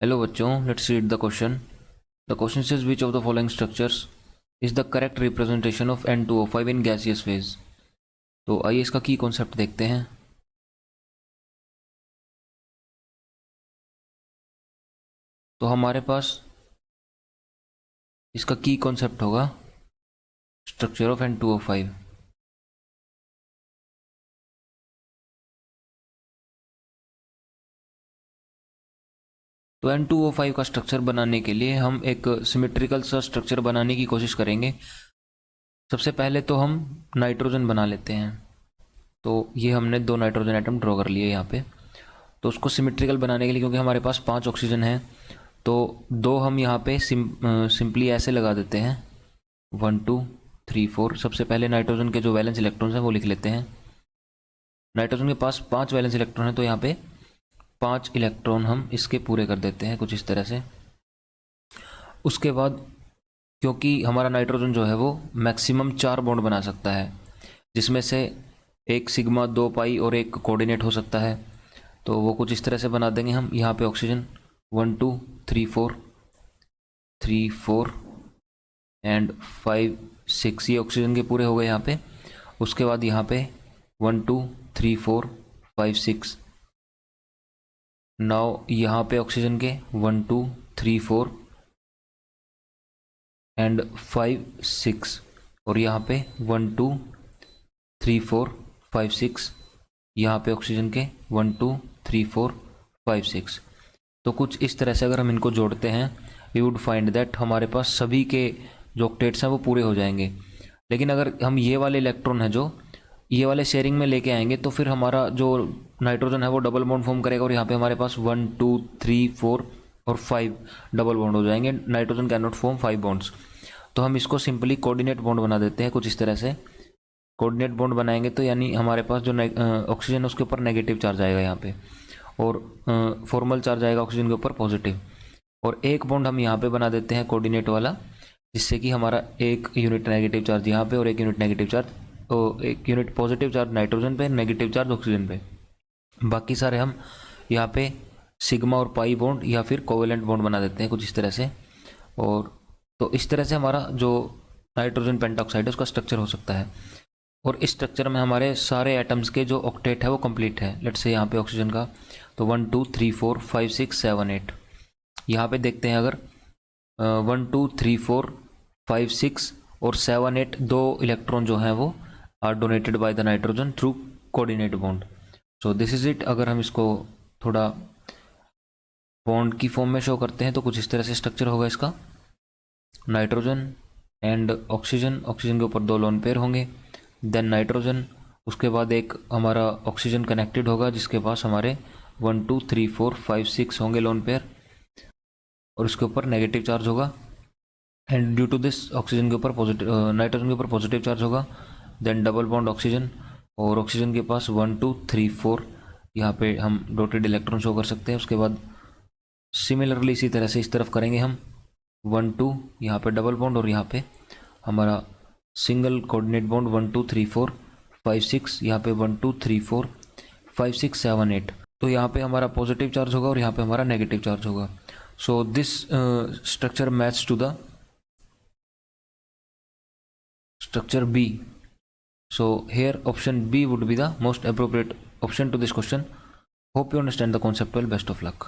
Hello बच्चों, let's read the question. The question says which of the following structures is the correct representation of N2O5 in gaseous phase. तो आइए इसका की concept देखते हैं. तो हमारे पास इसका की कॉन्सेप्ट होगा स्ट्रक्चर ऑफ N2O5. तो N2O5 का स्ट्रक्चर बनाने के लिए हम एक सिमेट्रिकल सा स्ट्रक्चर बनाने की कोशिश करेंगे. सबसे पहले तो हम नाइट्रोजन बना लेते हैं. तो ये हमने 2 नाइट्रोजन एटम ड्रॉ कर लिए यहाँ पे. तो उसको सिमेट्रिकल बनाने के लिए, क्योंकि हमारे पास 5 ऑक्सीजन है, तो 2 हम यहाँ पे सिंपली ऐसे लगा देते हैं. 1 2 3 4. सबसे पहले नाइट्रोजन के जो वैलेंस इलेक्ट्रॉन्स हैं वो लिख लेते हैं. नाइट्रोजन के पास 5 वैलेंस इलेक्ट्रॉन है, तो यहाँ पे 5 इलेक्ट्रॉन हम इसके पूरे कर देते हैं कुछ इस तरह से. उसके बाद क्योंकि हमारा नाइट्रोजन जो है वो मैक्सिमम 4 बॉन्ड बना सकता है, जिसमें से एक सिग्मा, 2 पाई और एक कोऑर्डिनेट हो सकता है, तो वो कुछ इस तरह से बना देंगे हम. यहाँ पे ऑक्सीजन 1 2 3 4 एंड 5 6, ये ऑक्सीजन के पूरे हो गए यहाँ पे. उसके बाद यहाँ पे 1 2 3 4 5 6. नाउ यहाँ पे ऑक्सीजन के 1 2 3 4 एंड 5 6, और यहाँ पे 1 2 3 4 5 6. यहाँ पे ऑक्सीजन के 1 2 3 4 5 6. तो कुछ इस तरह से अगर हम इनको जोड़ते हैं, वी वुड फाइंड दैट हमारे पास सभी के जो ऑक्टेट्स हैं वो पूरे हो जाएंगे. लेकिन अगर हम ये वाले इलेक्ट्रॉन हैं जो ये वाले शेयरिंग में लेके आएंगे, तो फिर हमारा जो नाइट्रोजन है वो डबल बॉन्ड फॉर्म करेगा, और यहाँ पे हमारे पास 1 2 3 4 और 5 डबल बॉन्ड हो जाएंगे. Nitrogen can not form 5 bonds. तो हम इसको सिंपली कोऑर्डिनेट बॉन्ड बना देते हैं कुछ इस तरह से. कोऑर्डिनेट बॉन्ड बनाएंगे तो यानी हमारे पास जो ऑक्सीजन है उसके ऊपर नेगेटिव चार्ज आएगा यहाँ पे, और फॉर्मल चार्ज आएगा ऑक्सीजन के ऊपर पॉजिटिव. और एक बॉन्ड हम यहाँ पे बना देते हैं कोऑर्डिनेट वाला, जिससे कि हमारा एक यूनिट नेगेटिव चार्ज यहाँ पे और एक यूनिट नेगेटिव चार्ज, एक यूनिट पॉजिटिव चार्ज नाइट्रोजन पे, नेगेटिव चार्ज ऑक्सीजन पे. बाकी सारे हम यहाँ पे सिग्मा और पाई बॉन्ड या फिर कोवेलेंट बॉन्ड बना देते हैं कुछ इस तरह से. और तो इस तरह से हमारा जो नाइट्रोजन पेंटाऑक्साइड है उसका स्ट्रक्चर हो सकता है. और इस स्ट्रक्चर में हमारे सारे एटम्स के जो ऑक्टेट है वो कंप्लीट है. लेट्स से यहाँ पे ऑक्सीजन का तो 1 2 3 4 5 6 7 8. यहाँ पे देखते हैं अगर 1 2 3 4 5 6 और 7 8 2 इलेक्ट्रॉन जो हैं वो are donated by the nitrogen through coordinate bond. So this is it. अगर हम इसको थोड़ा बॉन्ड की फॉर्म में शो करते हैं तो कुछ इस तरह से स्ट्रक्चर होगा इसका. नाइट्रोजन एंड ऑक्सीजन, ऑक्सीजन के ऊपर 2 लोन पेयर होंगे, देन नाइट्रोजन, उसके बाद एक हमारा ऑक्सीजन कनेक्टेड होगा जिसके पास हमारे 1 2 3 4 5 6 होंगे लोन पेयर, और उसके ऊपर नेगेटिव चार्ज होगा. And due to this oxygen के ऊपर पॉजिटिव, नाइट्रोजन के ऊपर पॉजिटिव चार्ज होगा. देन डबल बॉन्ड ऑक्सीजन, और ऑक्सीजन के पास 1 2 3 4, यहाँ पे हम डॉटेड इलेक्ट्रॉन शो कर सकते हैं. उसके बाद सिमिलरली इसी तरह से इस तरफ करेंगे हम 1 2, यहाँ पे डबल बॉन्ड, और यहाँ पे हमारा सिंगल कोऑर्डिनेट बॉन्ड 1 2 3 4 5 6, यहाँ पे 1 2 3 4 5 6 7 8. तो यहाँ पे हमारा पॉजिटिव चार्ज होगा और यहाँ पे हमारा नेगेटिव चार्ज होगा. So this structure match to the structure B. So here option B would be the most appropriate option to this question. Hope you understand the concept well. Best of luck.